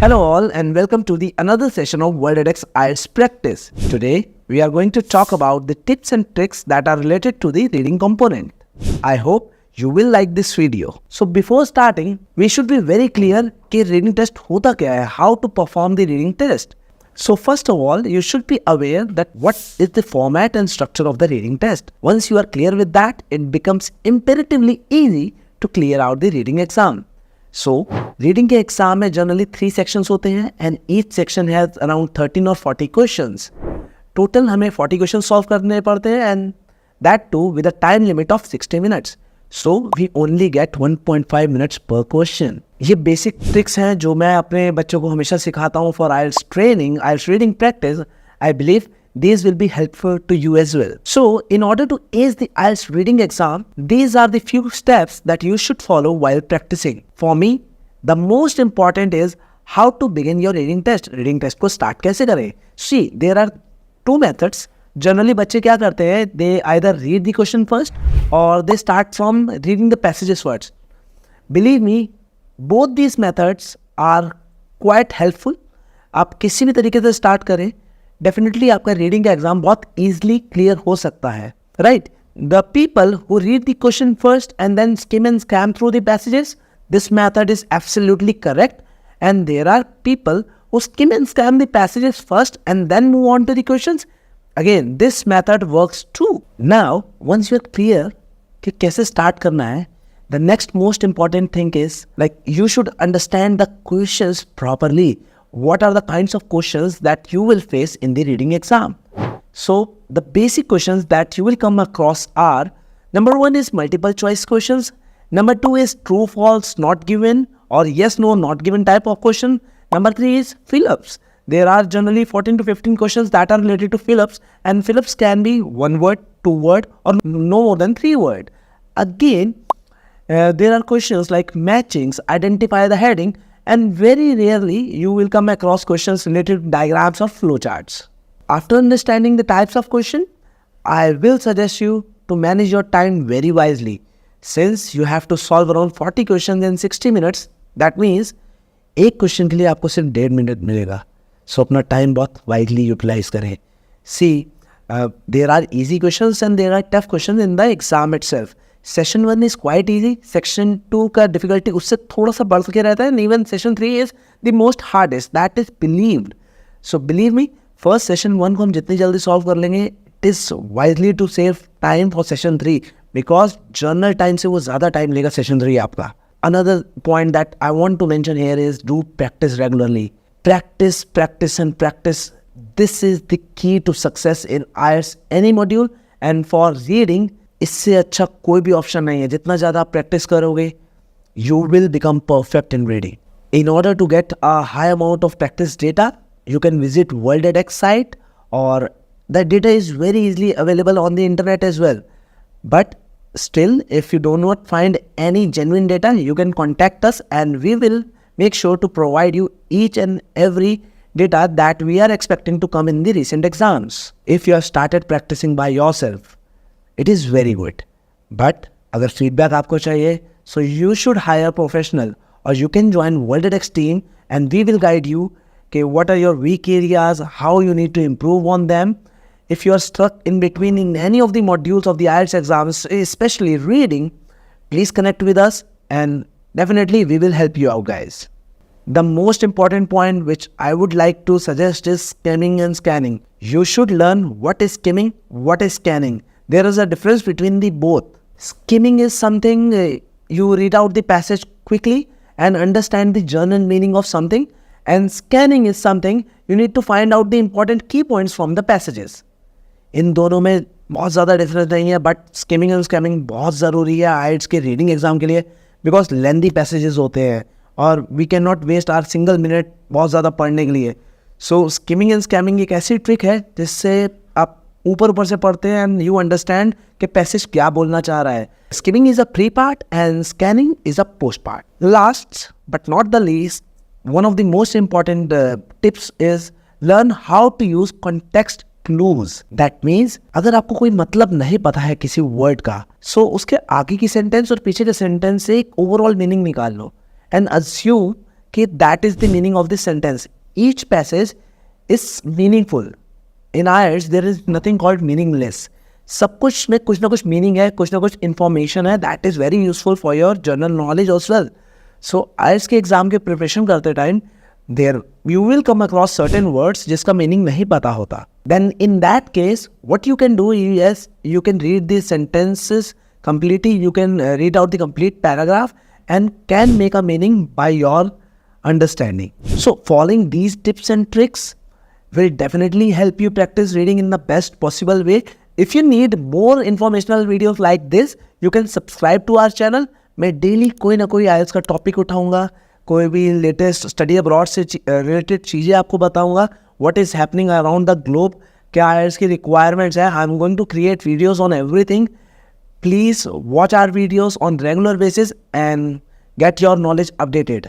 Hello all and welcome to the another session of World edX IELTS practice. Today we are going to talk about the tips and tricks that are related to the reading component. I hope you will like this video. So before starting, we should be very clear कि reading test होता क्या है, how to perform the reading test. So first of all, you should be aware that what is the format and structure of the reading test. Once you are clear with that, it becomes imperatively easy to clear out the reading exam. So, reading के exam में generally 3 sections होते हैं and each section has around 13 और 40 questions. Total हमें 40 question solve करने पड़ते हैं and that too with a time limit of 60 minutes. So we only get 1.5 minutes per question. ये बेसिक ट्रिक्स हैं जो मैं अपने बच्चों को हमेशा सिखाता हूँ for IELTS training, IELTS reading practice. I believe these will be helpful to you as well. So, in order to ace the IELTS reading exam, these are the few steps that you should follow while practicing. For me, the most important is how to begin your reading test. Reading test को start कैसे करें? See, there are 2 methods. Generally, बच्चे क्या करते हैं? They either read the question first or they start from reading the passages first. Believe me, both these methods are quite helpful. आप किसी भी तरीके से start करें, डेफिनेटली आपका रीडिंग का एग्जाम बहुत ईजिली क्लियर हो सकता है, right. The people who read the question first and then skim and scan through the passages, this method is absolutely correct. And there are people who skim and scan the passages first and then move on to the questions. Again this method works too. Now once you are clear कि कैसे start करना है, the next most important thing is like you should understand the questions properly. What are the kinds of questions that you will face in the reading exam? So, the basic questions that you will come across are, number 1 is multiple choice questions, number 2 is true, false, not given, or yes, no, not given type of question, number 3 is fill-ups. There are generally 14 to 15 questions that are related to fill-ups, and fill-ups can be 1 word, 2 word, or no more than 3 word. Again, there are questions like matchings, identify the heading, and very rarely you will come across questions related to diagrams or flowcharts. After understanding the types of question, I will suggest you to manage your time very wisely. Since you have to solve around 40 questions in 60 minutes, that means एक question के लिए आपको सिर्फ 1.5 minute मिलेगा. सो अपना time बहुत widely utilise करें. सी, there are easy questions and there are tough questions in the exam itself. Session 1 is quite easy, section 2 का डिफिकल्टी उससे थोड़ा सा बढ़ के रहता है, and even session 3 is the most hardest, that is believed. So believe me, first session 1 को हम जितनी जल्दी सॉल्व कर लेंगे, it is wisely to save time for session 3 because general time से वो ज़्यादा टाइम लेगा सेशन 3 आपका. Another point that I want to mention here is do practice regularly. Practice, practice and practice. This is the key to success in IELTS any module. And for reading इससे अच्छा कोई भी option नहीं है. जितना ज़्यादा आप प्रैक्टिस करोगे, you will become perfect in reading. In order to get a high amount of practice data, you can visit World edX site, or the data is very easily available on the internet as well. But still, if you do not find any genuine data, you can contact us and we will make sure to provide you each and every data that we are expecting to come in the recent exams. If you have started practicing by yourself, it is very good. But अगर feedback आपको चाहिए, so you should hire a professional, or you can join World edX team and we will guide you okay, what are your weak areas, how you need to improve on them. If you are stuck in between in any of the modules of the IELTS exams, especially reading, please connect with us and definitely we will help you out, guys. The most important point which I would like to suggest is skimming and scanning. You should learn what is skimming, what is scanning. There is a difference between the both. Skimming is something you read out the passage quickly and understand the general meaning of something. And scanning is something you need to find out the important key points from the passages. इन दोनों में बहुत ज़्यादा difference नहीं है, but skimming and scamming बहुत ज़रूरी है IELTS के रीडिंग एग्जाम के लिए, बिकॉज लेंदी पैसेजेस होते हैं और we can not waste our single minute बहुत ज़्यादा पढ़ने के लिए. सो स्किमिंग एंड स्कैमिंग एक ऐसी ट्रिक है जिससे आप ऊपर से पढ़ते हैं एंड यू अंडरस्टैंड कि पैसेज क्या बोलना चाह रहा है. Skimming is a pre part and scanning is a post part. Last but not the least, one of the most important tips is learn how to use context clues. That means अगर आपको कोई मतलब नहीं पता है किसी word का, so उसके आगे की सेंटेंस और पीछे के सेंटेंस से एक ओवरऑल मीनिंग निकाल लो एंड assume कि that is the meaning of this sentence. Each passage is meaningful. In IELTS there is nothing called meaningless. सब कुछ में कुछ ना कुछ मीनिंग है, कुछ ना कुछ इन्फॉर्मेशन है. That is very useful for your general knowledge also well. So IELTS के एग्जाम के प्रिपरेशन करते time there you will come across certain words जिसका मीनिंग नहीं पता होता. Then in that case what you can do is you can read the sentences completely. You can read out the complete paragraph and can make a meaning by your understanding. So following these tips and tricks will definitely help you practice reading in the best possible way. If you need more informational videos like this, you can subscribe to our channel. मैं daily कोई ना कोई IELTS का topic उठाऊंगा, कोई भी latest study abroad से रिलेटेड चीज़ें आपको बताऊंगा. What is happening around the globe, क्या IELTS की रिक्वायरमेंट्स है. I am going to create videos on everything. Please watch our videos on regular basis and get your knowledge updated.